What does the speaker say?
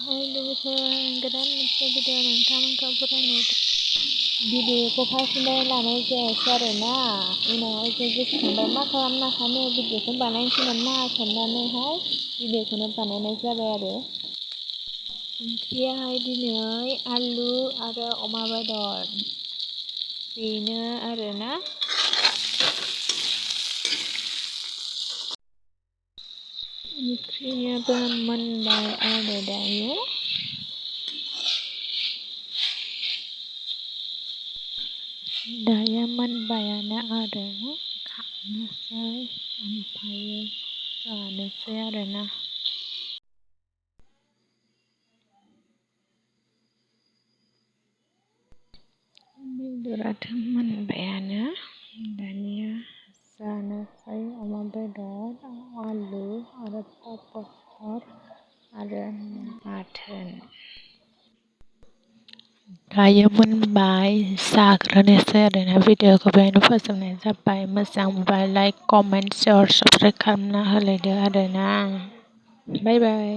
लोगोफोर गोदान मोनसे भिडिअ नोंथांमोनखौ बरायनाय भिडिअखौ फार्स्टनिफ्राय लानाय जायासै आरोना उनाव एसे गोसोखांबाय मा खालामनो सानो भिडिअखौ बानायनोसै नामा साननानैहाय भिडिअखौनो बानायनाय जाबाय आरो ओंख्रियाहाय दिनै आलु आरो अमा बेदर बेनो आरोना ओंख्रियाबो मोनबाय आरो दायो मोनबायानो आरो खांनोसै ओमफ्राय जानोसै आरोना बेदराथ' मोनबायानो दानिया जानोसै अमा बेदर आलु आरो पापड़ आरो बाथोन दायो मोनबाय जाग्रोनोसै आरोना भिडिअखौ बेहायनो फोजोबनाय जाबाय मोजां मोनबा लाइक कमेन्ट शेयार साबस्क्राइब खालामना होलायदो आरोना बाय बाय।